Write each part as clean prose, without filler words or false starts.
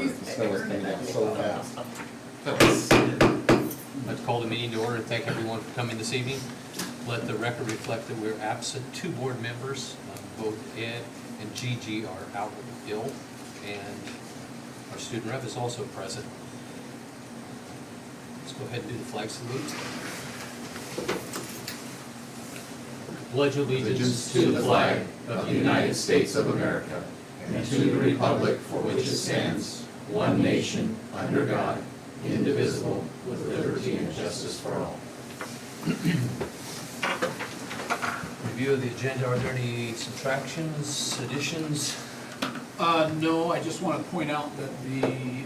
water. The snow is coming down so fast. Let's call the meeting to order and thank everyone for coming this evening. Let the record reflect that we're absent 2 board members. Both Ed and Gigi are out ill, and our student rep is also present. Let's go ahead and do the flag salute. Pledge allegiance to the flag of the United States of America and to the republic for which it stands, one nation, under God, indivisible, with liberty and justice for all. Review of the agenda. Are there any subtractions, additions? No, I just want to point out that the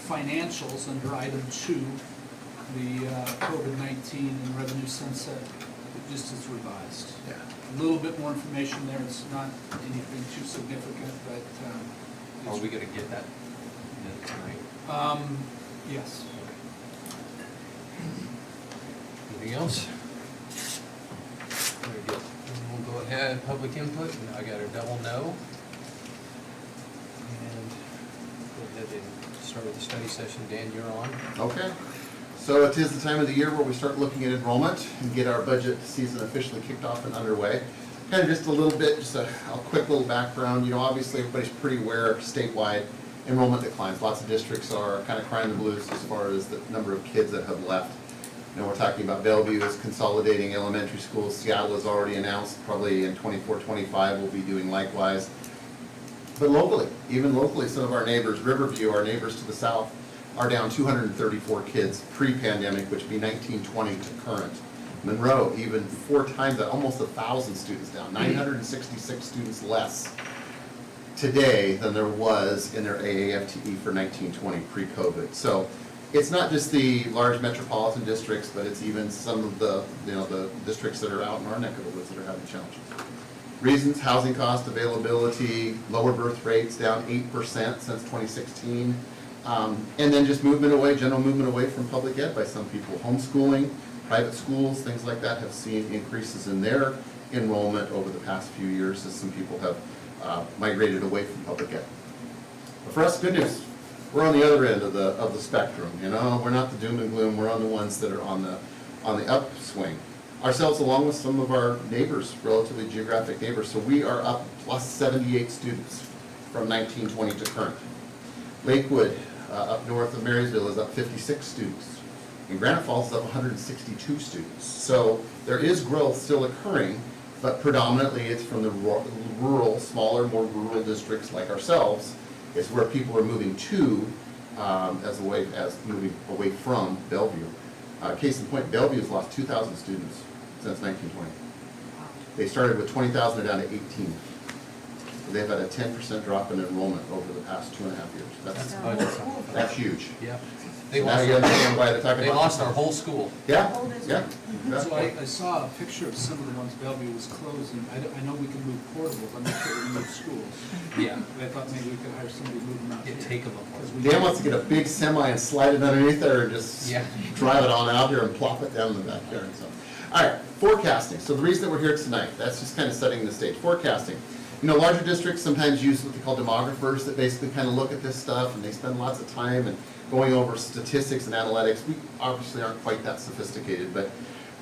financials under item 2, the COVID-19 and revenue sunset, just is revised. Yeah. A little bit more information there. It's not anything too significant, but Are we going to get that tonight? yes. Anything else? Very good. We'll go ahead, public input, and I got a double no. And go ahead and start with the study session. Dan, you're on. Okay. So it is the time of the year where we start looking at enrollment and get our budget season officially kicked off and underway. Kind of just a little bit, just a quick little background. You know, obviously everybody's pretty aware statewide enrollment declines. Lots of districts are kind of crying the blues as far as the number of kids that have left. You know, we're talking about Bellevue is consolidating elementary schools. Seattle has already announced probably in 24-25 we'll be doing likewise. But locally, even locally, some of our neighbors, Riverview, our neighbors to the south, are down 234 kids pre-pandemic, which would be 1920 to current. Monroe, even 4 times that, almost 1,000 students down, 966 students less today than there was in their AAFTE for 1920 pre-COVID. So it's not just the large metropolitan districts, but it's even some of the, you know, the districts that are out in our neck of the woods that are having challenges. Reasons: housing cost availability, lower birth rates, down 8% since 2016. And then just movement away, general movement away from public ed by some people. Homeschooling, private schools, things like that have seen increases in their enrollment over the past few years as some people have migrated away from public ed. But for us, good news. We're on the other end of the spectrum. You know, we're not the doom and gloom. We're on the ones that are on the upswing. Ourselves, along with some of our neighbors, relatively geographic neighbors. So we are up plus 78 students from 1920 to current. Lakewood, up north of Marysville, is up 56 students. And Granite Falls is up 162 students. So there is growth still occurring, but predominantly it's from the rural, smaller, more rural districts like ourselves. It's where people are moving to as moving away from Bellevue. Case in point, Bellevue has lost 2,000 students since 1920. They started with 20,000, they're down to 18. They've had a 10% drop in enrollment over the past 2.5 years. That's huge. Yeah. So now you understand why they're talking They about. lost our whole school. Yeah, yeah. So I saw a picture of some of the ones Bellevue was closing. I know we can move portables. I'm not sure we can move schools. Yeah. But I thought maybe we could hire somebody to move them out Yeah, here. take them Because apart. we- Dan wants to get a big semi and slide it underneath there and just Yeah. drive it on out here and plop it down in the backyard. So, all right, forecasting. So the reason that we're here tonight, that's just kind of setting the stage. Forecasting. You know, larger districts sometimes use what they call demographers that basically kind of look at this stuff, and they spend lots of time and going over statistics and analytics. We obviously aren't quite that sophisticated, but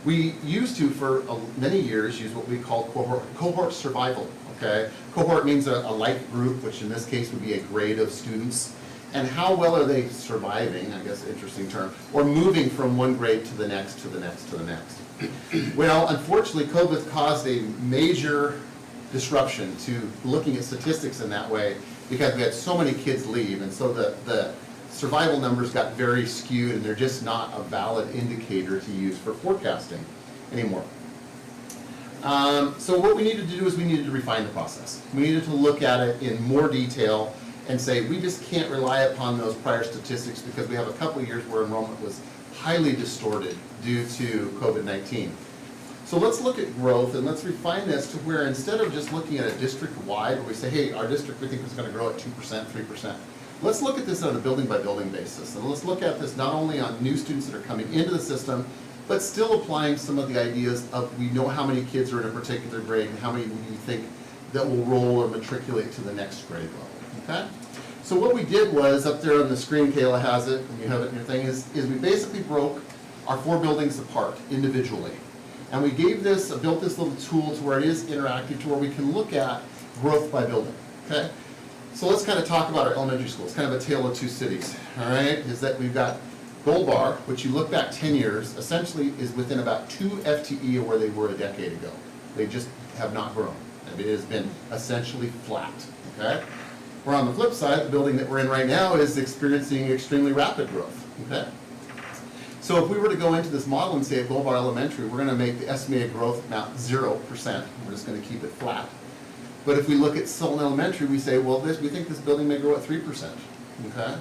we used to, for many years, use what we call cohort survival, okay? Cohort means a like group, which in this case would be a grade of students. And how well are they surviving, I guess, interesting term, or moving from one grade to the next, to the next, to the next. Well, unfortunately, COVID caused a major disruption to looking at statistics in that way because we had so many kids leave, and so the survival numbers got very skewed, and they're just not a valid indicator to use for forecasting anymore. So what we needed to do is we needed to refine the process. We needed to look at it in more detail and say we just can't rely upon those prior statistics because we have a couple of years where enrollment was highly distorted due to COVID-19. So let's look at growth and let's refine this to where instead of just looking at a district-wide where we say, hey, our district we think is going to grow at 2%, 3%, let's look at this on a building-by-building basis. And let's look at this not only on new students that are coming into the system, but still applying some of the ideas of we know how many kids are in a particular grade and how many do you think that will roll or matriculate to the next grade level, okay? So what we did was, up there on the screen, Kayla has it, and you have it in your thing, is we basically broke our 4 buildings apart individually. And we gave this, built this little tool to where it is interactive, to where we can look at growth by building, okay? So let's kind of talk about our elementary school. It's kind of a tale of two cities, all right? Is that we've got Gold Bar, which you look back 10 years, essentially is within about 2 FTE of where they were a decade ago. They just have not grown. It has been essentially flat, okay? Where on the flip side, the building that we're in right now is experiencing extremely rapid growth, okay? So if we were to go into this model and say at Gold Bar Elementary, we're going to make the estimated growth amount 0%. We're just going to keep it flat. But if we look at Sultan Elementary, we say, well, we think this building may grow at 3%, okay?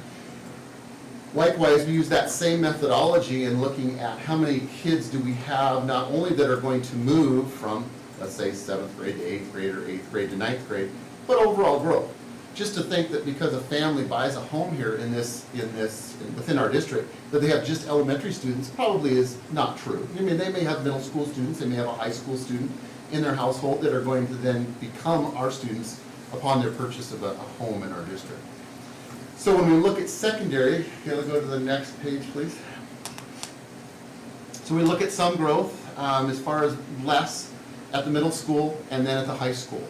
Likewise, we use that same methodology in looking at how many kids do we have, not only that are going to move from, let's say, 7th grade to 8th grade or 8th grade to 9th grade, but overall growth. Just to think that because a family buys a home here within our district, that they have just elementary students probably is not true. I mean, they may have middle school students, they may have a high school student in their household that are going to then become our students upon their purchase of a home in our district. So when we look at secondary, Kayla, go to the next page, please. So we look at some growth as far as less at the middle school and then at the high school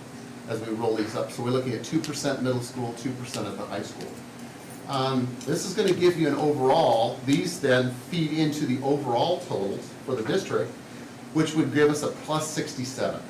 as we roll these up. So we're looking at 2% middle school, 2% at the high school. This is going to give you an overall. These then feed into the overall totals for the district, which would give us a plus 67.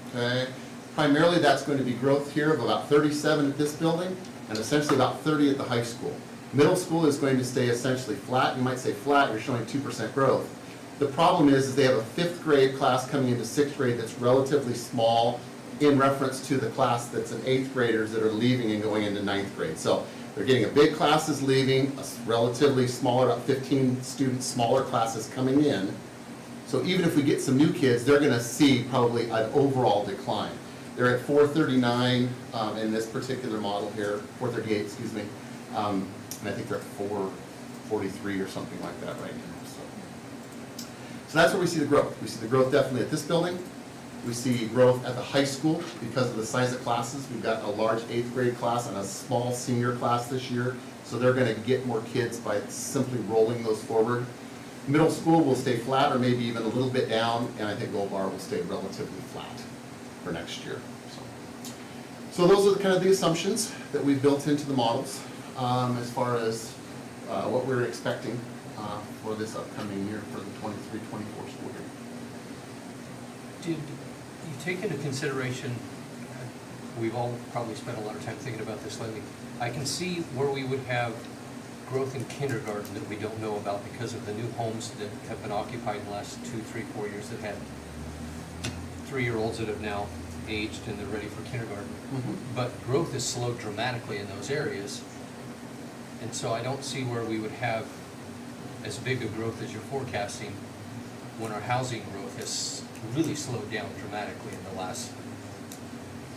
Okay? Primarily that's going to be growth here of about 37 at this building and essentially about 30 at the high school. Middle school is going to stay essentially flat. You might say flat, you're showing 2% growth. The problem is they have a 5th grade class coming into 6th grade that's relatively small in reference to the class that's an 8th graders that are leaving and going into 9th grade. So they're getting a big classes leaving, a relatively smaller, about 15 students, smaller classes coming in. So even if we get some new kids, they're gonna see probably an overall decline. They're at 439 in this particular model here, 438, excuse me. And I think they're at 443 or something like that right now. So that's where we see the growth. We see the growth definitely at this building. We see growth at the high school because of the size of classes. We've got a large 8th grade class and a small senior class this year. So they're gonna get more kids by simply rolling those forward. Middle school will stay flat or maybe even a little bit down, and I think Gold Bar will stay relatively flat for next year. So those are kind of the assumptions that we've built into the models as far as what we're expecting for this upcoming year for the 23-24 school year. Did you take into consideration, we've all probably spent a lot of time thinking about this lately, I can see where we would have growth in kindergarten that we don't know about because of the new homes that have been occupied in the last 2, 3, 4 years that had 3-year-olds that have now aged and they're ready for kindergarten. But growth has slowed dramatically in those areas. And so I don't see where we would have as big a growth as you're forecasting when our housing growth has really slowed down dramatically in the last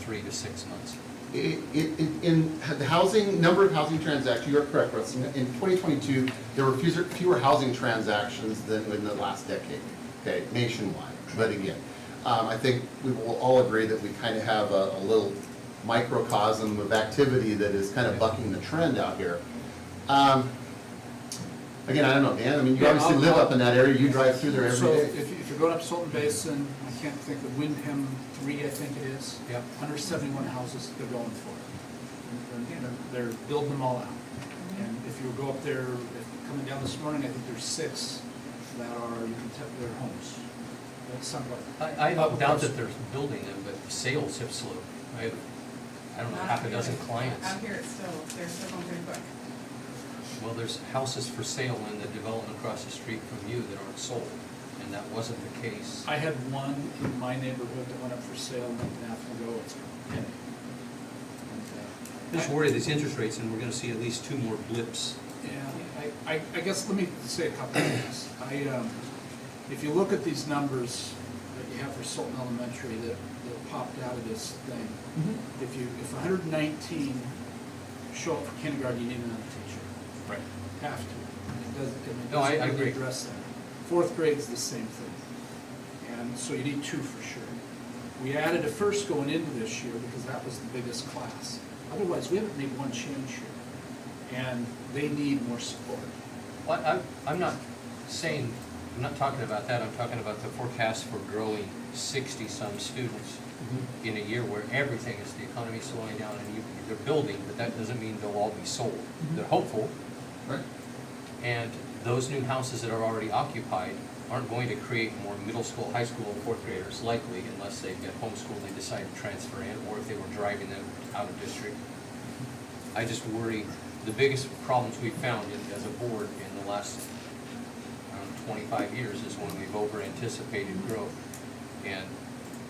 3 to 6 months. In the housing, number of housing transactions, you're correct, Russ. In 2022, there were fewer housing transactions than in the last decade, okay, nationwide. But again, I think we will all agree that we kind of have a little microcosm of activity that is kind of bucking the trend out here. Again, I don't know, Dan, I mean, you Yeah, obviously live up in that area, you drive through there every So day. if you're going up Sultan Basin, I can't think of Windham 3, I think it is. Yep. 171 houses they're going for. And they're building them all out. And if you go up there, coming down this morning, I think there's 6 that are, you can tell, they're homes. That's something like. I don't doubt that they're building them, but sales have slowed. I don't know, half a dozen clients. Out here, they're still going pretty quick. Well, there's houses for sale in the development across the street from you that aren't sold, and that wasn't the case. I had one in my neighborhood that went up for sale a month and a half ago, it's pending. Just worried these interest rates, and we're gonna see at least 2 more blips. Yeah, I guess, let me say a couple of things. If you look at these numbers that you have for Sultan Elementary that popped out of this thing, if 119 show up for kindergarten, you need another teacher. Right. Have to. It doesn't, No, I doesn't agree. address that. 4th grade's the same thing. And so you need 2 for sure. We added a first going into this year because that was the biggest class. Otherwise, we haven't made one change here. and they need more support. Well, I'm not saying, I'm not talking about that, I'm talking about the forecast for growing 60-some students in a year where everything is, the economy's slowing down and they're building, but that doesn't mean they'll all be sold. They're hopeful, Right. and those new houses that are already occupied aren't going to create more middle school, high school, and fourth graders likely unless they get homeschooled, they decide to transfer in, or if they were driving them out of district. I just worry, the biggest problems we've found as a board in the last 25 years is when we've over-anticipated growth. And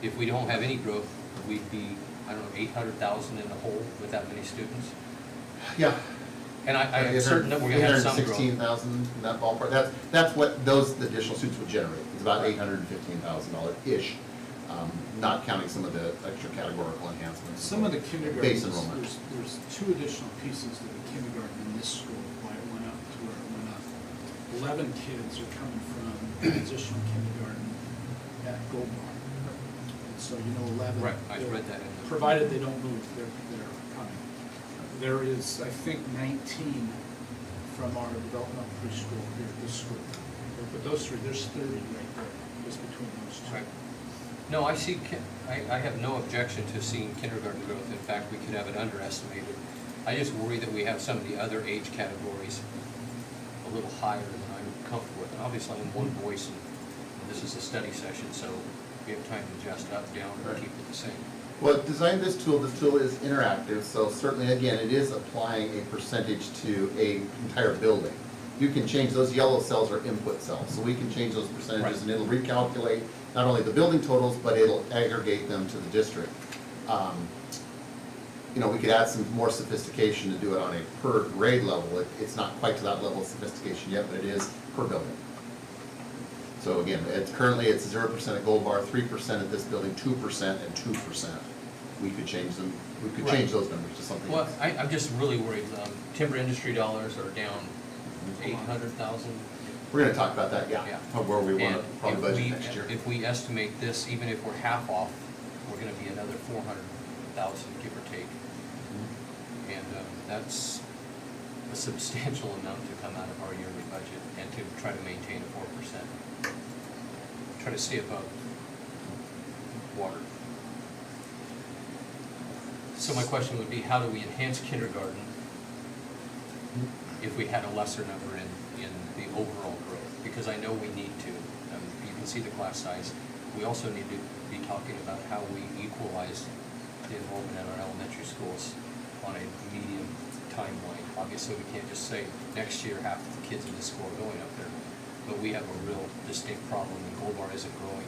if we don't have any growth, we'd be, I don't know, 800,000 in the hole with that many students. Yeah. And I'm certain that we're gonna have some growth. 816,000 in that ballpark. That's what those additional students would generate. It's about $815,000-ish, not counting some of the extra categorical enhancements. Some of the Base kindergartens, enrollment. there's two additional pieces to the kindergarten in this school, why it went up to where it went up. 11 kids are coming from transitional kindergarten at Gold Bar. And so, 11. Right, I read that in the. Provided they don't move, they're coming. There is, I think, 19 from our developmental preschool here at this school. But those three, there's 30 right there, just between those two. Right. No, I see, I have no objection to seeing kindergarten growth. In fact, we could have it underestimated. I just worry that we have some of the other age categories a little higher than I'm comfortable with. And obviously, I'm one voice, and this is a study session, so we have time to adjust up, down, or Right. keep it the same. Well, design this tool is interactive, so certainly, again, it is applying a percentage to an entire building. You can change, those yellow cells are input cells, so we can change those percentages and it'll recalculate not only the building totals, but it'll aggregate them to the district. We could add some more sophistication to do it on a per grade level. It's not quite to that level of sophistication yet, but it is per building. So again, currently it's 0% at Gold Bar, 3% at this building, 2% and 2%. We could change them, we could change those numbers to something Well, else. I'm just really worried, timber industry dollars are down 800,000. We're gonna talk about that, yeah, Yeah. of where we wanna And probably if budget we- next year. If we estimate this, even if we're half off, we're gonna be another 400,000, give or take. And that's a substantial amount to come out of our yearly budget and to try to maintain a 4%. Try to stay above water. So my question would be, how do we enhance kindergarten if we had a lesser number in the overall growth? Because I know we need to. You can see the class size. We also need to be talking about how we equalize the enrollment at our elementary schools on a medium timeline. Obviously, we can't just say next year half of the kids in this school are going up there. But we have a real distinct problem, and Gold Bar isn't growing.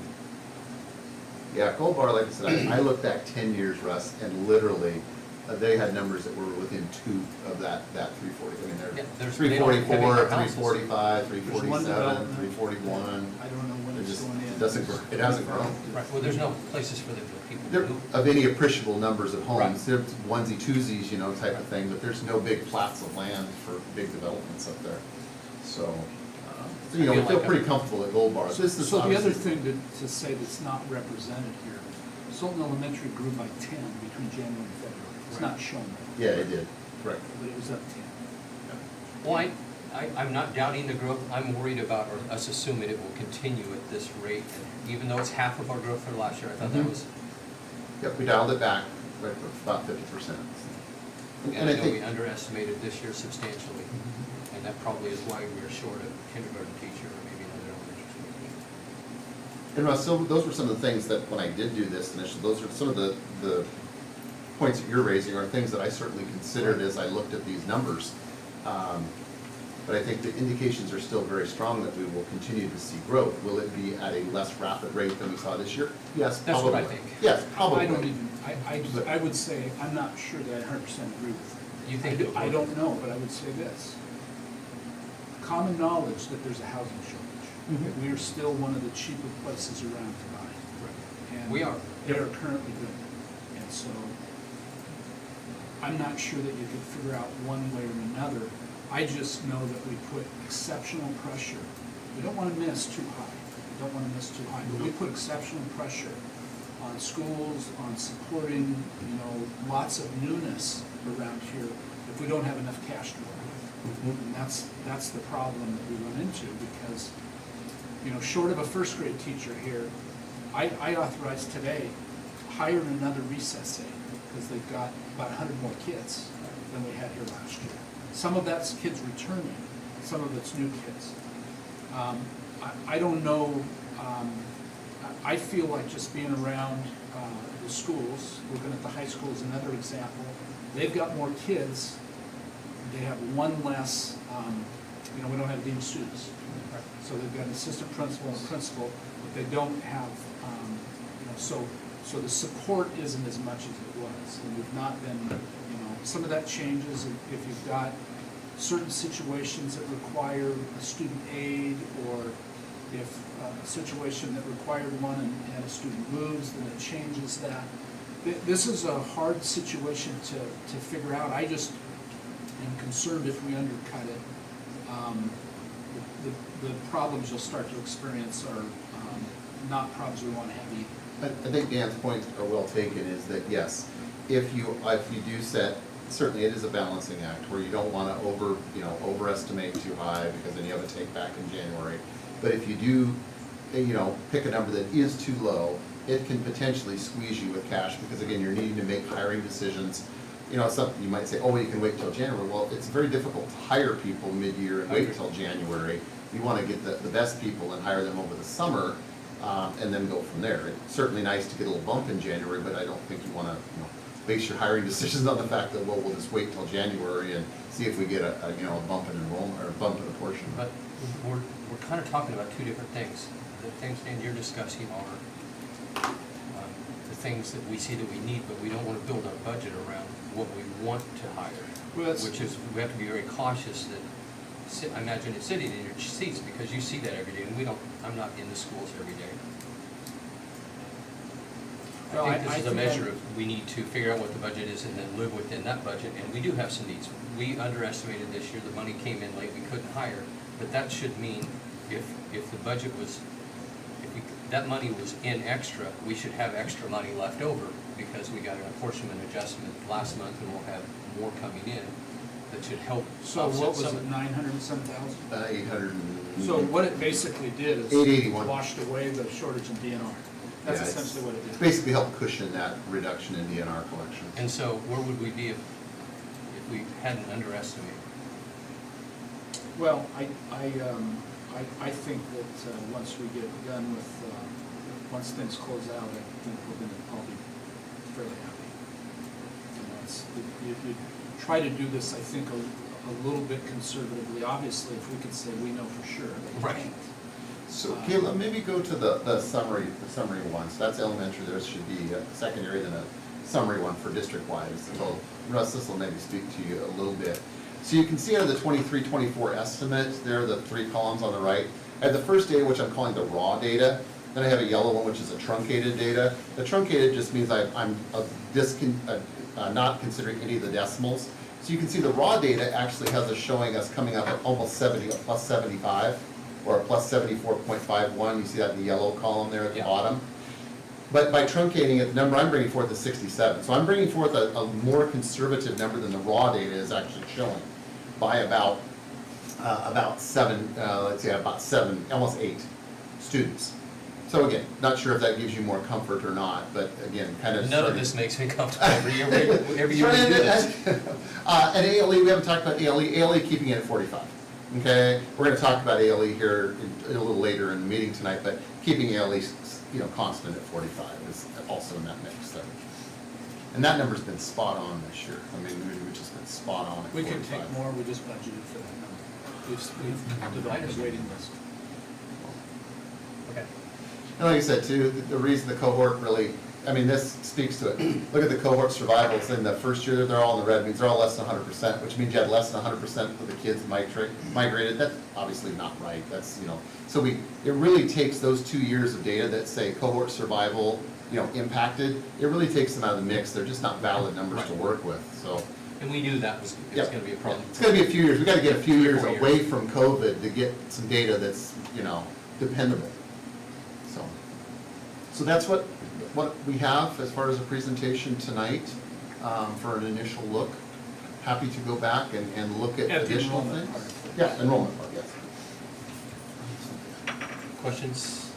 Yeah, Gold Bar, like I said, I looked back 10 years, Russ, and literally, they had numbers that were within 2 of that 340. I mean, Yeah, they're there's- 344, they don't have houses. 345, There's one 347, development 341. I don't know when It it's just going in. it hasn't grown. Right, well, there's no places for the people There, to move. of any appreciable numbers of homes, Right. there's onesie twosies, type of thing, but there's no big plots of land for big developments up there. So, we I feel feel like pretty comfortable at Gold Bar. So This is the other obviously- thing to say that's not represented here, Sultan Elementary grew by 10 between January and February. It's not shown there. Yeah, it did, correct. But it was up 10. Well, I'm not doubting the growth. I'm worried about us assuming it will continue at this rate. And even though it's half of our growth for last year, I thought that Mhm. was, Yep, we dialed it back, right, about 50%. and I know we underestimated this year substantially. And that probably is why we're short of kindergarten teacher or maybe another elementary school teacher. And Russ, so those were some of the things that, when I did do this initially, those are some of the points that you're raising are things that I certainly considered as I looked at these numbers. But I think the indications are still very strong that we will continue to see growth. Will it be at a less rapid rate than we saw this year? Yes, That's probably. what I think. Yes, probably. I don't even, I would say, I'm not sure that I 100% agree with it. You think it I will? don't know, but I would say this. Common knowledge that there's a housing shortage. That we are still one of the cheaper places around to buy. And We are. They are currently good. And so, I'm not sure that you could figure out one way or another. I just know that we put exceptional pressure. We don't want to miss too high. We don't want to miss too high, but we put exceptional pressure on schools, on supporting, lots of newness around here that if we don't have enough cash to work with. And that's the problem that we run into, because, you know, short of a first grade teacher here, I authorized today hiring another recess aide, because they've got about 100 more kids than we had here last year. Some of that's kids returning, some of it's new kids. I don't know, I feel like just being around the schools, looking at the high school is another example. They've got more kids, they have one less, you know, we don't have dean students. So they've got an assistant principal and a principal, but they don't have, you know, so the support isn't as much as it was. And we've not been, you know, some of that changes if you've got certain situations that require a student aid, or if a situation that required one and a student moves, then it changes that. This is a hard situation to figure out. I just am concerned if we undercut it, the problems you'll start to experience are not problems we want to have either. I think Dan's points are well taken, is that yes, if you do set, certainly it is a balancing act where you don't want to overestimate too high, because then you have a take back in January. But if you do, pick a number that is too low, it can potentially squeeze you with cash, because again, you're needing to make hiring decisions. You know, something you might say, oh, you can wait till January. Well, it's very difficult to hire people mid-year and wait till January. You want to get the best people and hire them over the summer, and then go from there. It's certainly nice to get a little bump in January, but I don't think you want to, base your hiring decisions on the fact that, well, we'll just wait till January and see if we get a bump in enrollment or a bump in apportion. But we're kind of talking about two different things. The things, Dan, you're discussing are the things that we see that we need, but we don't want to build our budget around what we want to hire. Well, which is, we have to be very cautious that, I imagine it's sitting in your seats, because you see that every day, and I'm not in the schools every day. Well, I think I this is a think measure of, we need to figure out what the budget is and then live within that budget, and we do have some needs. We underestimated this year, the money came in late, we couldn't hire, but that should mean if the budget was, that money was in extra, we should have extra money left over, because we got an apportionment adjustment last month, and we'll have more coming in that should help So offset what was some it, of 900 and some thousand? 800. So what it basically did is 881. washed away the shortage in DNR. That's Yeah, it's- essentially what it It's did. basically helped cushion that reduction in DNR collections. And so where would we be if we hadn't underestimated? Well, I think that once we get done with, once things close out, I think we're going to all be fairly happy. You try to do this, I think, a little bit conservatively. Obviously, if we could say we know for sure, but we Right. can't. So Caleb, maybe go to the summary one. So that's elementary, there should be a secondary, then a summary one for district-wide. So Russ, this will maybe speak to you a little bit. So you can see out of the 23-24 estimate, there are the three columns on the right. I have the first data, which I'm calling the raw data. Then I have a yellow one, which is a truncated data. The truncated just means I'm not considering any of the decimals. So you can see the raw data actually has us showing us coming up at almost 70, a plus 75, or a plus 74.51. You see that in the yellow column there at the Yeah. bottom. But by truncating it, the number I'm bringing forth is 67. So I'm bringing forth a more conservative number than the raw data is actually showing by about seven, almost 8 students. So again, not sure if that gives you more comfort or not, but again, kind of. None of this makes me comfortable every year we do this. At ALE, we haven't talked about ALE. ALE keeping it at 45. Okay, we're going to talk about ALE here a little later in the meeting tonight, but keeping ALE, constant at 45 is also in that mix there. And that number's been spot on this year. I mean, we've just been spot on at 45. We can take more, we just budgeted for that number. We've divided the waiting list. Okay. And like I said too, the reason the cohort really, this speaks to it. Look at the cohort survivals in the first year, they're all in the red, means they're all less than 100%, which means you had less than 100% of the kids migrated. That's obviously not right. That's, so it really takes those 2 years of data that say cohort survival, impacted, it really takes them out of the mix. They're just not valid numbers to work with, so. And we knew that was Yep. going to be a problem. It's gonna be a few years, we gotta get a few years 4 years. away from COVID to get some data that's, dependable. So that's what we have as far as a presentation tonight, for an initial look. happy to go back and look at At the additional enrollment things. part. Yeah, enrollment part, yes. Questions?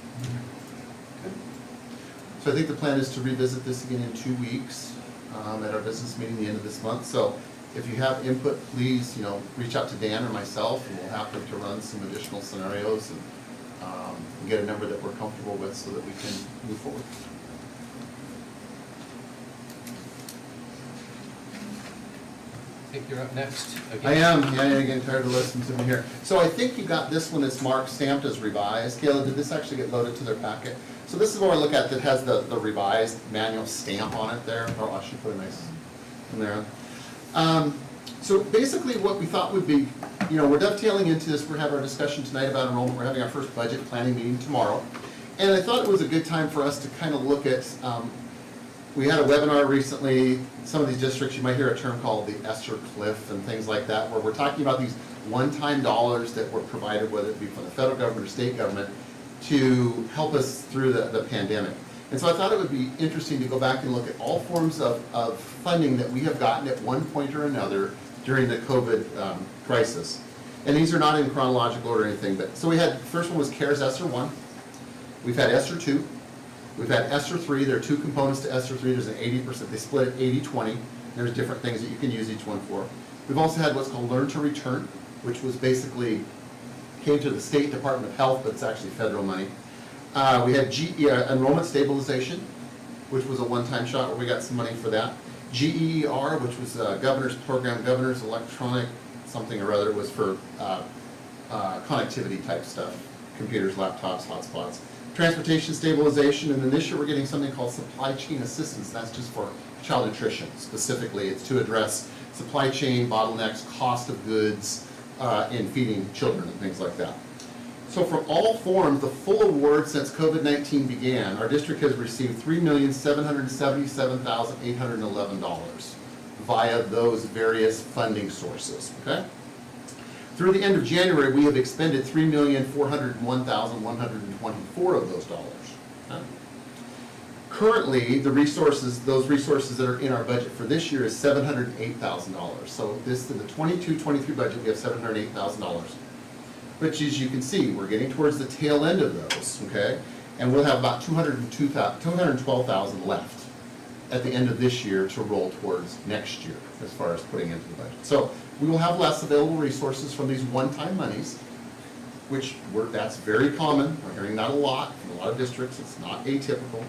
So I think the plan is to revisit this again in 2 weeks at our business meeting the end of this month. So if you have input, please, reach out to Dan or myself, and we'll happy to run some additional scenarios and get a number that we're comfortable with so that we can move forward. I think you're up next. I am, yeah, I'm getting tired of listening to them here. So I think you got this one that's marked stamped as revised. Kayla, did this actually get loaded to their packet? So this is what I look at that has the revised manual stamp on it there. Oh, I should put a nice in there. So basically what we thought would be, we're dovetailing into this. We're having our discussion tonight about enrollment. We're having our first budget planning meeting tomorrow. And I thought it was a good time for us to kind of look at, we had a webinar recently. Some of these districts, you might hear a term called the ESSER cliff and things like that, where we're talking about these one-time dollars that were provided, whether it be from the federal government or state government, to help us through the pandemic. And so I thought it would be interesting to go back and look at all forms of funding that we have gotten at one point or another during the COVID crisis. And these are not in chronological order or anything, but so we had, first one was CARES ESSER 1. We've had ESSER 2. We've had ESSER 3. There are two components to ESSER 3. There's an 80%, they split it 80-20. There's different things that you can use each one for. We've also had what's called Learn to Return, which was basically, came to the State Department of Health, but it's actually federal money. We had enrollment stabilization, which was a one-time shot where we got some money for that. GEER, which was governor's program, governor's electronic something or other, was for connectivity type stuff, computers, laptops, hotspots. Transportation stabilization, and then this year we're getting something called supply chain assistance. That's just for child nutrition specifically. It's to address supply chain bottlenecks, cost of goods in feeding children and things like that. So from all forms, the full award since COVID-19 began, our district has received $3,777,811 via those various funding sources, okay? Through the end of January, we have expended $3,401,124 of those dollars. Okay? Currently, those resources that are in our budget for this year is $708,000. So this, in the 22-23 budget, we have $708,000. Which, as you can see, we're getting towards the tail end of those, okay? And we'll have about $212,000 left at the end of this year to roll towards next year as far as putting into the budget. So we will have less available resources from these one-time monies, that's very common. We're hearing that a lot from a lot of districts. It's not atypical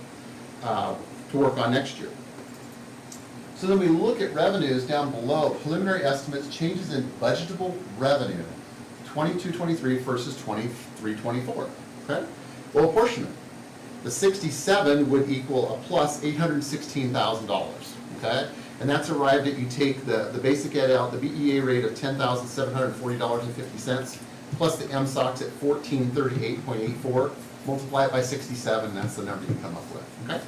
to work on next year. So then we look at revenues down below, preliminary estimates, changes in budgetable revenue. 22-23 versus 23-24, okay? Well, apportionment. The 67 would equal a plus $816,000, okay? And that's arrived at, you take the basic ed out, the BEA rate of $10,740.50, plus the MSOCs at $1438.84, multiply it by 67, that's the number you come up with, okay?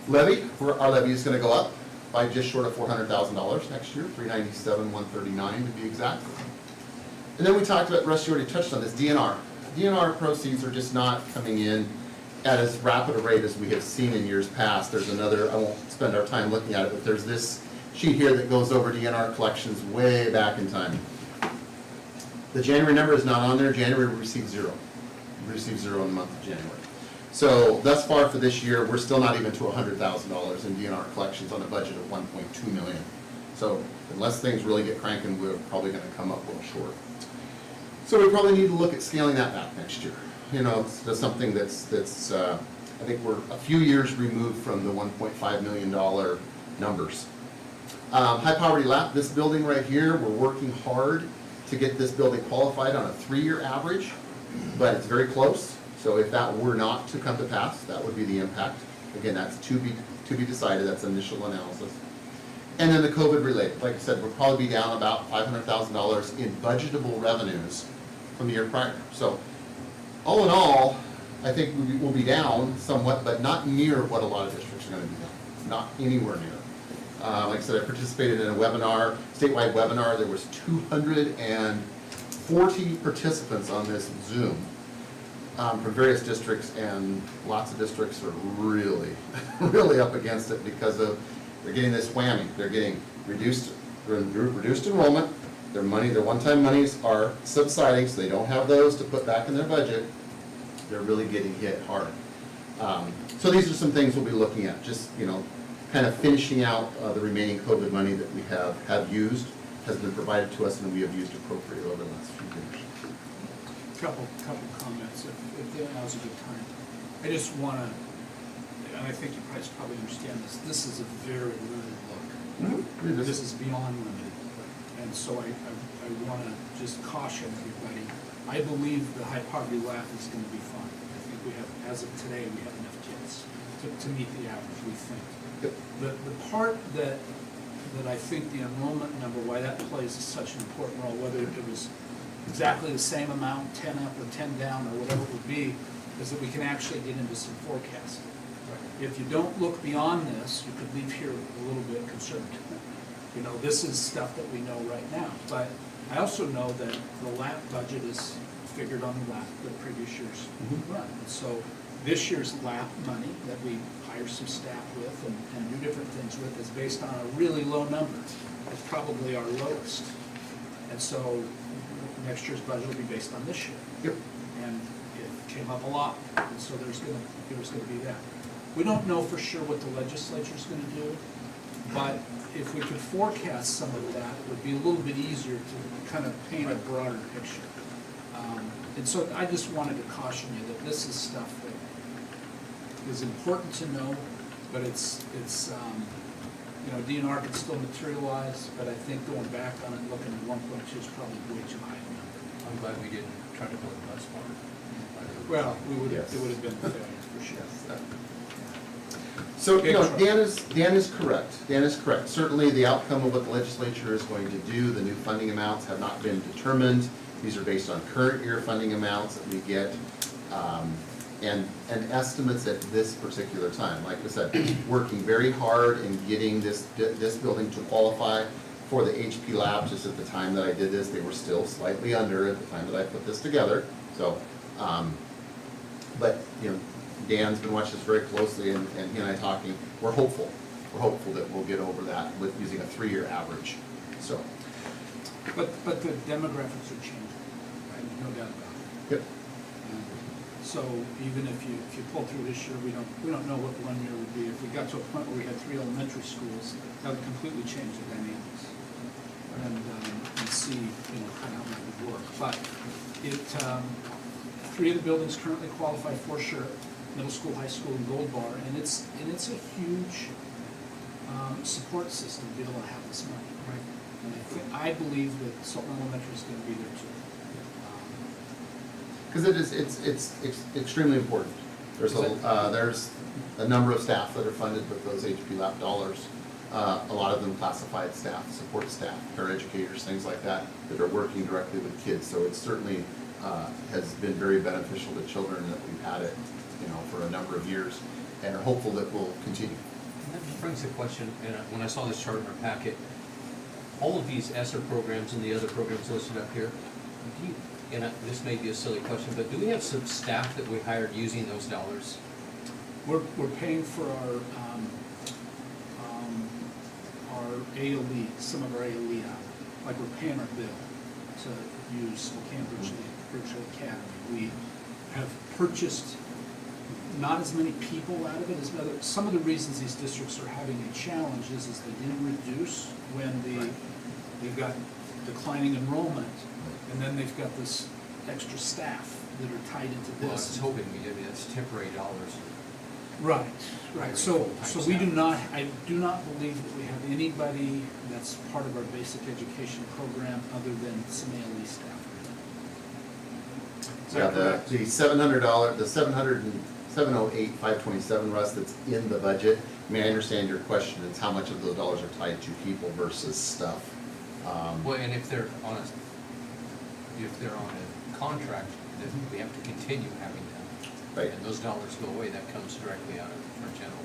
Levy, our levy is gonna go up by just short of $400,000 next year, $397,139 to be exact. And then we talked about, Russ, you already touched on this, DNR. DNR proceeds are just not coming in at as rapid a rate as we have seen in years past. There's another, I won't spend our time looking at it, but there's this sheet here that goes over DNR collections way back in time. The January number is not on there. January we received zero. We received zero in the month of January. So thus far for this year, we're still not even to $100,000 in DNR collections on a budget of $1.2 million. So unless things really get cranking, we're probably going to come up a little short. So we probably need to look at scaling that back next year. That's something that's I think we're a few years removed from the $1.5 million numbers. High poverty lap, this building right here, we're working hard to get this building qualified on a 3-year average, but it's very close. So if that were not to come to pass, that would be the impact. Again, that's to be decided, that's initial analysis. And then the COVID related, like I said, we'll probably be down about $500,000 in budgetable revenues from the year prior. So all in all, I think we'll be down somewhat, but not near what a lot of districts are going to be down. Not anywhere near. Like I said, I participated in a webinar, statewide webinar. There was 240 participants on this Zoom from various districts, and lots of districts are really, really up against it because of they're getting this whammy. They're getting reduced reduced enrollment, their money, their one-time monies are subsiding, so they don't have those to put back in their budget. They're really getting hit hard. So these are some things we'll be looking at, just, kind of finishing out the remaining COVID money that we have used, has been provided to us, and we have used appropriately over the last few years. Couple comments, if now's a good time. I just wanna, and I think you guys probably understand this is a very limited look. This is beyond limited. And so I wanna just caution everybody. I believe the high poverty lab is gonna be fine. I think we have, as of today, we have enough kids to meet the average, we think. Yep. The part that I think the enrollment number, why that plays such an important role, whether it was exactly the same amount, 10 up or 10 down, or whatever it would be, is that we can actually get into some forecasting. If you don't look beyond this, you could leave here a little bit concerned. This is stuff that we know right now, but I also know that the LAP budget is figured on the LAP, the previous year's run. And so this year's LAP money that we hire some staff with and do different things with is based on a really low number. It's probably our lowest. And so next year's budget will be based on this year. Yep. And it came up a lot, and so there's gonna be that. We don't know for sure what the legislature's gonna do, but if we could forecast some of that, it would be a little bit easier to kind of paint a broader picture. And so I just wanted to caution you that this is stuff that is important to know, but it's DNR can still materialize, but I think going back on it, looking at 1.2 is probably way too high a number. I'm glad we didn't try to build a bus barn. Well, Yes. it would have been a failure for sure. So, Okay, Charles. Dan is correct. Dan is correct. Certainly, the outcome of what the legislature is going to do, the new funding amounts have not been determined. These are based on current year funding amounts that we get, and estimates at this particular time. Like I said, working very hard in getting this building to qualify for the HP lab. Just at the time that I did this, they were still slightly under at the time that I put this together. So, but, Dan's been watching this very closely, and he and I talking, we're hopeful that we'll get over that with using a 3-year average, so. But the demographics are changing, right? No doubt about it. Yep. And so even if you pull through this year, we don't know what 1 year would be. If we got to a point where we had 3 elementary schools, that would completely change the dynamics. And see, kind of how that would work. But 3 of the buildings currently qualify for sure. Middle school, high school, and Gold Bar, and it's a huge support system to be able to have this money. Right. And I believe that Sultan Elementary is going to be there too. Because it's extremely important. There's a number of staff that are funded with those HP lab dollars. A lot of them classified staff, support staff, paraeducators, things like that are working directly with kids. So it certainly has been very beneficial to children that we've had it, for a number of years, and are hopeful that will continue. And that brings the question, and when I saw this chart in our packet, all of these ESSER programs and the other programs listed up here, this may be a silly question, but do we have some staff that we hired using those dollars? We're paying for our ALE, some of our ALE out. Like we're paying our bill to use Cambridge Virtual Academy. We have purchased not as many people out of it as other. Some of the reasons these districts are having a challenge is they didn't reduce when they've got declining enrollment, and then they've got this extra staff that are tied into this. Well, I was hoping it's temporary dollars. Right. So Full-time we do staff. not, I do not believe that we have anybody that's part of our basic education program other than some ALE staff. Is Yeah, that correct? the $700, the 708,527, Russ, that's in the budget. May I understand your question, is how much of those dollars are tied to people versus stuff? Well, and if they're on a contract, then we have to continue having them. Right. And those dollars go away, that comes directly out of our general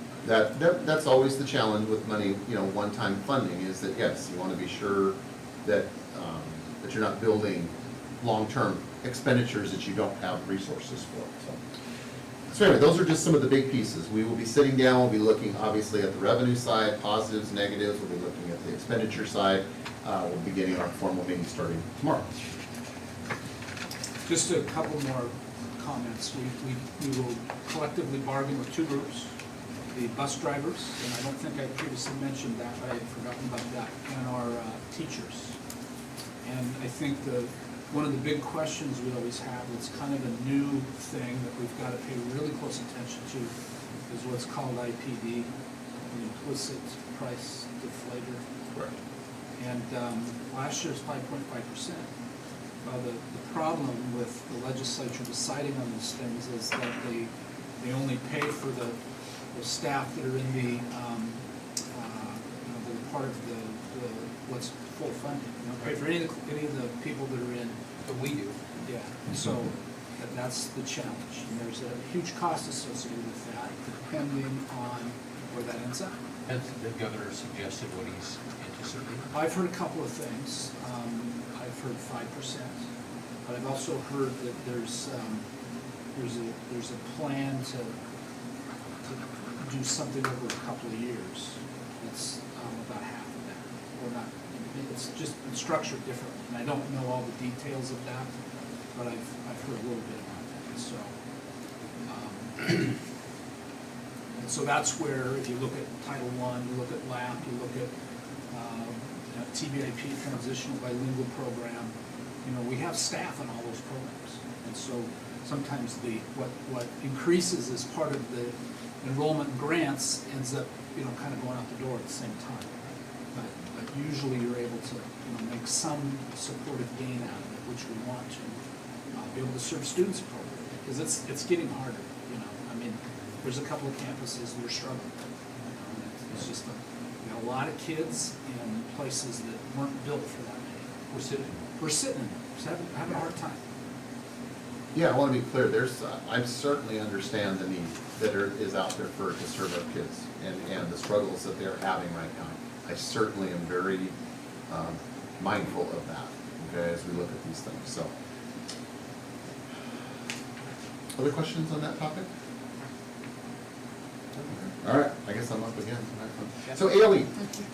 fund. That's always the challenge with money, one-time funding, is that, yes, you want to be sure that, that you're not building long-term expenditures that you don't have resources for, so. So anyway, those are just some of the big pieces. We will be sitting down, we'll be looking obviously at the revenue side, positives, negatives, we'll be looking at the expenditure side. We'll be getting our formal meeting starting tomorrow. Just a couple more comments. We will collectively bargain with two groups, the bus drivers, and I don't think I previously mentioned that, but I had forgotten about that, and our teachers. And I think one of the big questions we always have, it's kind of a new thing that we've got to pay really close attention to, is what's called IPD, the implicit price deflator. Correct. And last year's 5.5%. Well, the problem with the legislature deciding on these things is that they only pay for the staff that are in the, that are part of the what's full funding. They don't pay for any of the people that are in. But we do. Yeah, so that's the challenge. And there's a huge cost associated with that, depending on where that ends up. Has the governor suggested what he's anticipating? I've heard a couple of things. I've heard 5%, but I've also heard that there's a plan to do something over a couple of years. It's about half of that, or not. It's just structured differently, and I don't know all the details of that, but I've heard a little bit about that. And so that's where, if you look at Title I, you look at LAP, you look at TBIP, Transitional Bilingual Program, we have staff in all those programs. And so sometimes what increases as part of the enrollment and grants ends up, kind of going out the door at the same time. But usually you're able to, make some supportive gain out of it, which we want to be able to serve students appropriately, because it's getting harder. There's a couple of campuses that are struggling. It's just we got a lot of kids in places that weren't built for that many. We're sitting in them, just having a hard time. Yeah, I want to be clear, I certainly understand the need that is out there to serve our kids and the struggles that they're having right now. I certainly am very mindful of that, okay, as we look at these things, so. Other questions on that topic? All right, I guess I'm up again. So ALE.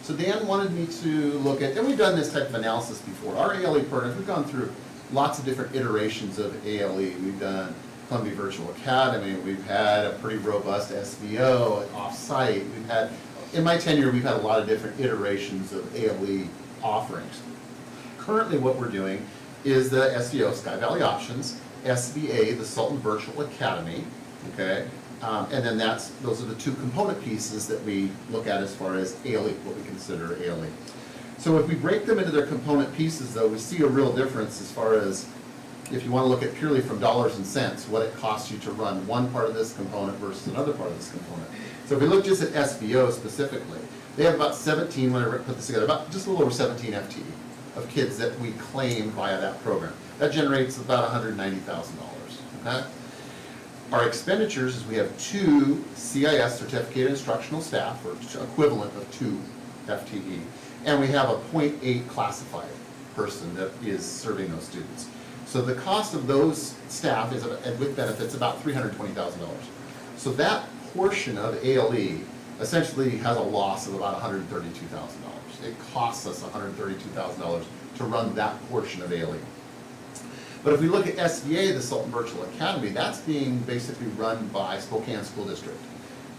So Dan wanted me to look at, and we've done this type of analysis before. Our ALE programs, we've gone through lots of different iterations of ALE. We've done Columbia Virtual Academy. We've had a pretty robust SVO, off-site. We've had, in my tenure, we've had a lot of different iterations of ALE offerings. Currently, what we're doing is the SVO, Sky Valley Options, SVA, the Sultan Virtual Academy, okay? And then those are the two component pieces that we look at as far as ALE, what we consider ALE. So if we break them into their component pieces, though, we see a real difference as far as if you want to look at purely from dollars and cents, what it costs you to run one part of this component versus another part of this component. So if we look just at SVO specifically, they have about 17, when I put this together, about just a little over 17 FTE of kids that we claim via that program. That generates about $190,000, okay? Our expenditures is we have 2 CIS, Certificated Instructional Staff, or equivalent of 2 FTE, and we have a 0.8 classified person that is serving those students. So the cost of those staff is, with benefits, about $320,000. So that portion of ALE essentially has a loss of about $132,000. It costs us $132,000 to run that portion of ALE. But if we look at SVA, the Sultan Virtual Academy, that's being basically run by Spokane School District.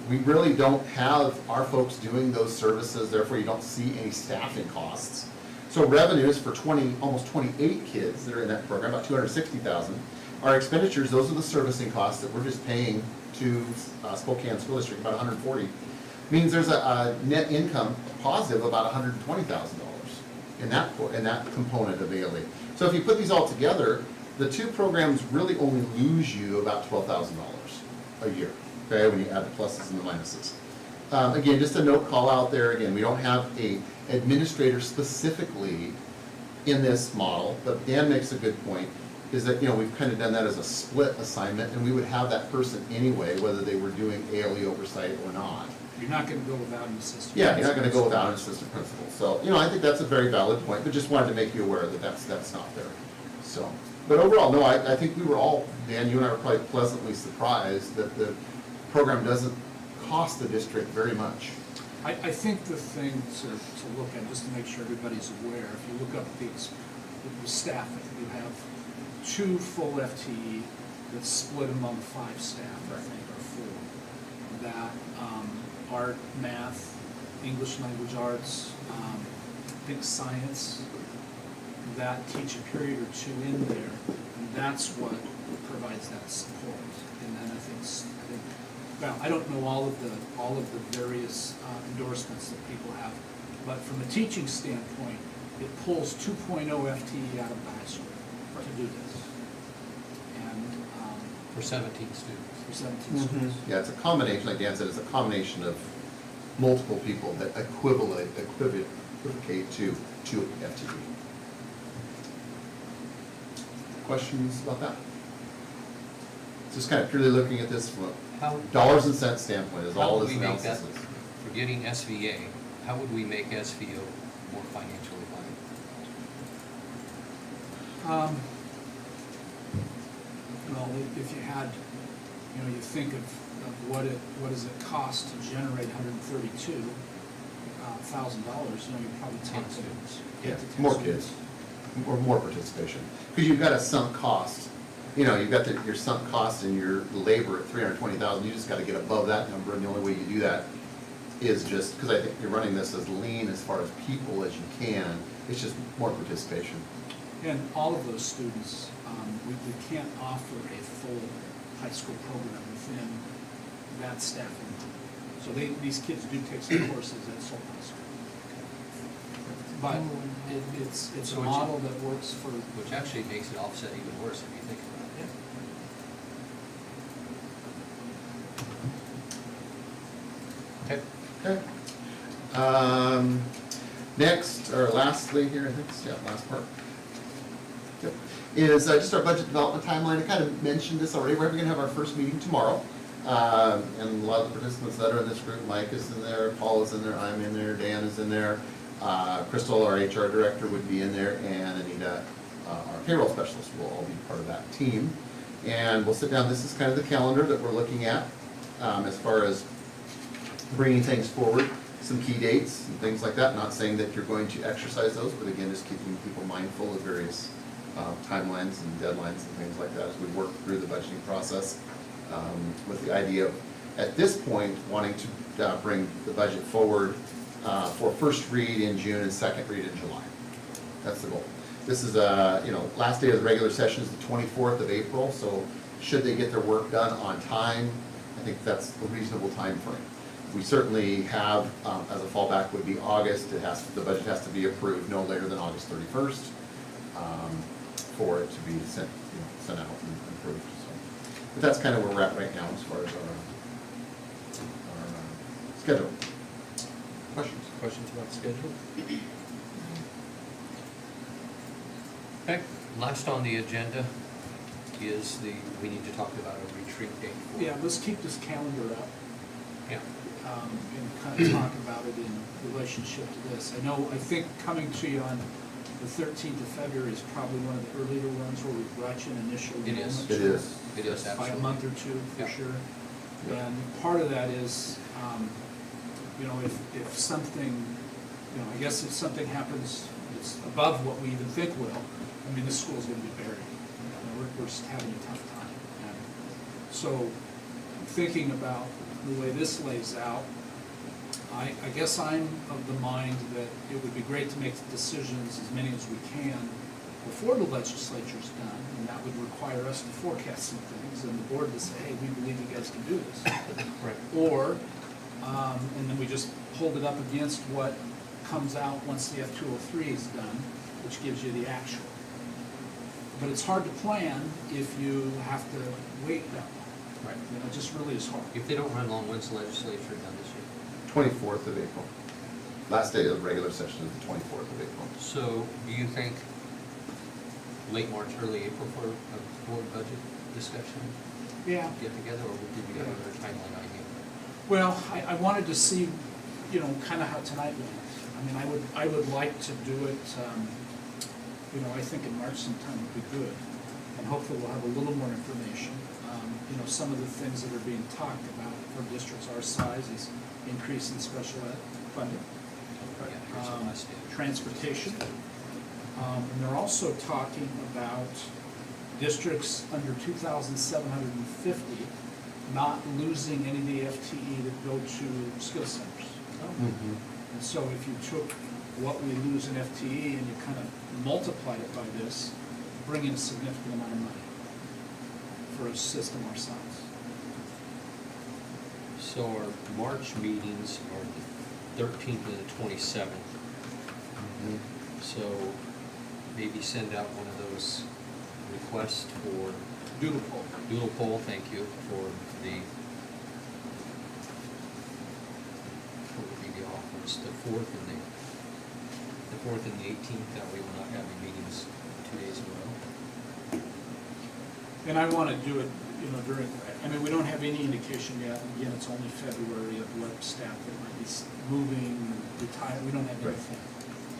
We really don't have our folks doing those services, therefore you don't see any staffing costs. So revenues for almost 28 kids that are in that program, about $260,000. Our expenditures, those are the servicing costs that we're just paying to Spokane School District, about $140,000. Means there's a net income positive of about $120,000 in that component of ALE. So if you put these all together, the two programs really only lose you about $12,000 a year, okay, when you add the pluses and the minuses. Again, just a note call out there, again, we don't have a administrator specifically in this model, but Dan makes a good point, is that, we've kind of done that as a split assignment, and we would have that person anyway, whether they were doing ALE oversight or not. You're not going to go without an assistant. Yeah, you're not going to go without an assistant principal. So, I think that's a very valid point, but just wanted to make you aware that that's not there. So, But overall, no, I think we were all, Dan, you and I were probably pleasantly surprised that the program doesn't cost the district very much. I think the thing to look at, just to make sure everybody's aware, if you look up the staffing, you have 2 full FTE that's split among 5 staff, I think, or 4. That art, math, English language arts, I think science, that teach a period or 2 in there, and that's what provides that support. And then I think, well, I don't know all of the various endorsements that people have, but from a teaching standpoint, it pulls 2.0 FTE out of the high school to do this. And For 17 students. for 17 students. Yeah, it's a combination, like Dan said, it's a combination of multiple people that equivocate to 2 FTE. Questions about that? Just kind of purely looking at this from How, a dollars and cents standpoint is how all would this we make that, analysis is. forgetting SVA, how would we make SVO more financially viable? Well, if you had, you think of what does it cost to generate $132,000, you're probably 10 talking students. 8 to 10 More students. kids, or more participation. Because you've got a sunk cost, you've got your sunk cost and your labor at 320,000, you just gotta get above that number, and the only way you do that is just, because I think you're running this as lean as far as people as you can, it's just more participation. And all of those students, we can't offer a full high school program within that staffing. So these kids do take some courses at Seoul High School. But it's a So model that works for. Which actually makes it offset even worse if you think about it. Okay. Okay. Next, or lastly here, I think, last part. Yep. Is just our budget development timeline. I kind of mentioned this already. We're going to have our first meeting tomorrow. And a lot of the participants that are in this group, Mike is in there, Paul is in there, I'm in there, Dan is in there. Crystal, our HR director, would be in there, and Anita, our payroll specialist, will all be part of that team. And we'll sit down. This is kind of the calendar that we're looking at as far as bringing things forward, some key dates and things like that. Not saying that you're going to exercise those, but again, just keeping people mindful of various timelines and deadlines and things like that as we work through the budgeting process. With the idea of, at this point, wanting to bring the budget forward for first read in June and second read in July. That's the goal. This is, last day of the regular session is the 24th of April, so should they get their work done on time, I think that's a reasonable time frame. We certainly have, as a fallback would be August, the budget has to be approved no later than August 31st for it to be sent out and approved. So, but that's kind of where we're at right now as far as our schedule. Questions? Questions about schedule? Okay, last on the agenda is we need to talk about a retreat date. Yeah, let's keep this calendar up. Yeah. And kind of talk about it in relationship to this. I think coming to you on the 13th of February is probably one of the earlier ones where we brought you an initial It is. enrollment. It is. It is, By a absolutely. month or two, for Yeah. sure. Yeah. And part of that is, if something, I guess if something happens that's above what we even think will, the school's gonna be buried. We're just having a tough time. And so, thinking about the way this lays out, I guess I'm of the mind that it would be great to make decisions, as many as we can, before the legislature's done, and that would require us to forecast some things, and the board to say, hey, we believe you guys can do this. Right. Or, and then we just hold it up against what comes out once the F-203 is done, which gives you the actual. But it's hard to plan if you have to wait that long. Right. It just really is hard. If they don't run long, when's the legislature done this year? 24th of April. Last day of the regular session is the 24th of April. So do you think late March, early April for a board budget discussion, Yeah. get together, or did you have another timeline idea? Well, I wanted to see, kind of how tonight went. I would like to do it, I think in March sometime would be good. and hopefully we'll have a little more information. You know, some of the things that are being talked about for districts our size is increase in special ed funding, Yeah, here's the last day. transportation. And they're also talking about districts under 2,750 not losing any of the FTE that go to skill centers. And so if you took what we lose in FTE and you kind of multiplied it by this, bring in a significant amount of money for a system our size. So our March meetings are the 13th and the 27th. So maybe send out one of those requests for Doodle poll. doodle poll, thank you, for the, what would be the offers, the 4th and the 18th, that way we're not having meetings 2 days in a row. And I want to do it, you know, during, I mean, we don't have any indication yet, again, it's only February, of what staff that might be moving, retiring, we don't have Right. anything.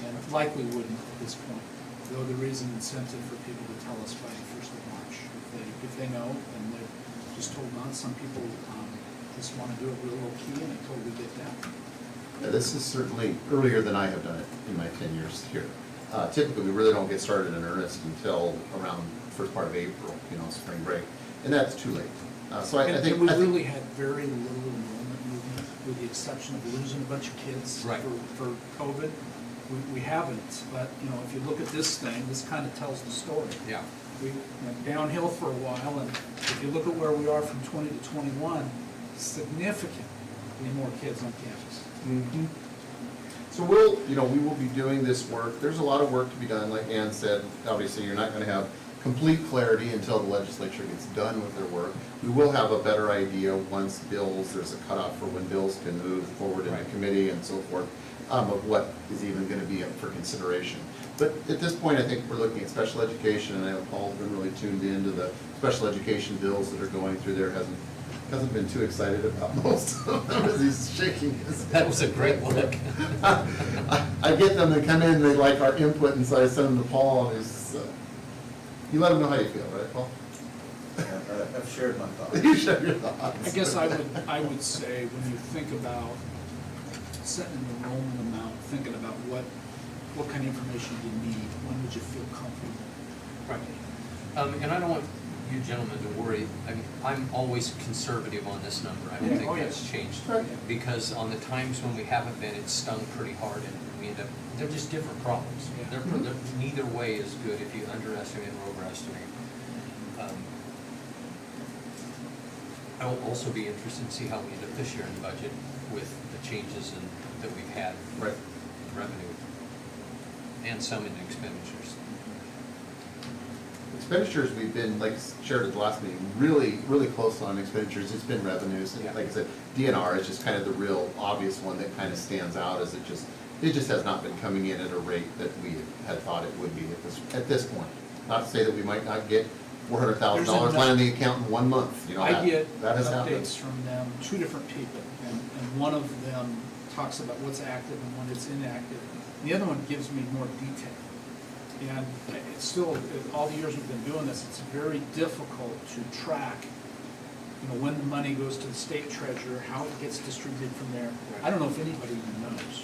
And it likely wouldn't at this point, though there is an incentive for people to tell us by the 1st of March. If they know, and they're just told on, some people just want to do it real low key, and I totally get that. Yeah, this is certainly earlier than I have done it in my 10 years here. Typically, we really don't get started in earnest until around first part of April, you know, spring break, and that's too late. So I And think. we I think- really had very little enrollment movement, with the exception of losing a bunch of kids Right. for COVID. We haven't, but, you know, if you look at this thing, this kind of tells the story. Yeah. We went downhill for a while, and if you look at where we are from 20 to 21, significantly more kids on campus. So we'll, you know, we will be doing this work. There's a lot of work to be done, like Ann said. Obviously, you're not gonna have complete clarity until the legislature gets done with their work. We will have a better idea once bills, there's a cutoff for when bills can move forward in the Right. committee and so forth, of what is even gonna be up for consideration. But at this point, I think we're looking at special education, and I know Paul's been really tuned into the special education bills that are going through there. Hasn't been too excited about most of them as he's shaking his head. That was a great look. I get them, they come in, they like our input, and so I send them to Paul, and he's, you let him know how you feel, right, Paul? I've shared my thoughts. You share your thoughts. I guess I would say, when you think about setting an enrollment amount, thinking about what kind of information you need, when would you feel comfortable? Right. And I don't want you gentlemen to worry, I mean, I'm always conservative on this number, I don't Yeah, think oh, yeah. that's changed. Right. Because on the times when we haven't been, it's stung pretty hard, and we end up, they're just different problems. Yeah. They're, neither way is good if you underestimate or overestimate. I will also be interested to see how we end up this year in the budget with the changes that we've had. Right. Revenue, and some in expenditures. Expenditures, we've been, like shared at the last meeting, really, really close on expenditures. It's been revenues, and Yeah. like I said, DNR is just kind of the real obvious one that kind of stands out, as it just has not been coming in at a rate that we had thought it would be at this point. Not to say that we might not get $400,000 There's land in the account in 1 month, you know, I get that has happened. updates from them, two different people, and one of them talks about what's active and when it's inactive. The other one gives me more detail. And it's still, all the years we've been doing this, it's very difficult to track, you know, when the money goes to the state treasurer, how it gets distributed from there. I don't know if anybody even knows.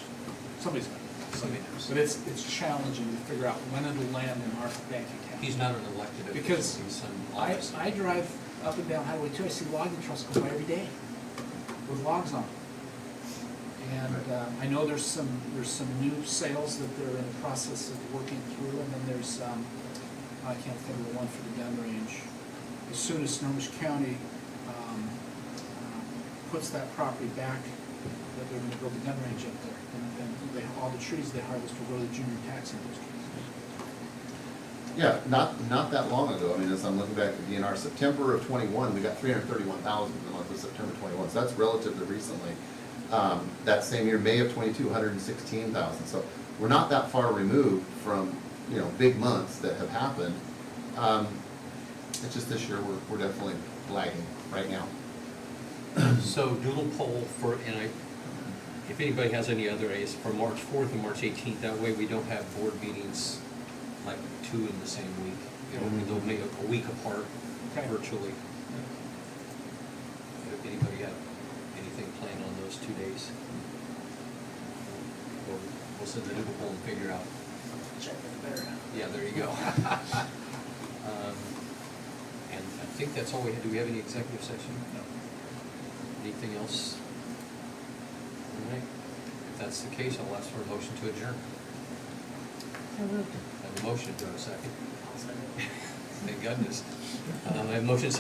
Somebody's got it. Somebody knows. But it's challenging to figure out when it'll land in our bank account. He's not an elected official, Because he's some I office. drive up and down Highway 2, I see logging trucks go by every day with logs on them. And I know there's some new sales that they're in the process of working through, and then there's, I can't think of the one for the gun range. As soon as Snohomish County puts that property back, that they're gonna build a gun range up there. And all the trees they harvest will go to the junior taxing district. Yeah, not that long ago. I mean, as I'm looking back at DNR, September of '21, we got 331,000 in the month of September '21. So that's relatively recently. That same year, May of '22, 116,000. So we're not that far removed from, you know, big months that have happened. It's just this year we're definitely lagging right now. So doodle poll for, if anybody has any other days, for March 4th and March 18th, that way we don't have board meetings like 2 in the same week. They'll make a week apart Okay. virtually. If anybody have anything planned on those 2 days? Or we'll send the doodle poll and figure out. Check it better out. Yeah, there you go. And I think that's all we have. Do we have any executive session? No. Anything else? All right. If that's the case, I'll ask for a motion to adjourn. So moved. I have a motion. Do I have a second? I'll second. Thank goodness. I have a motion second.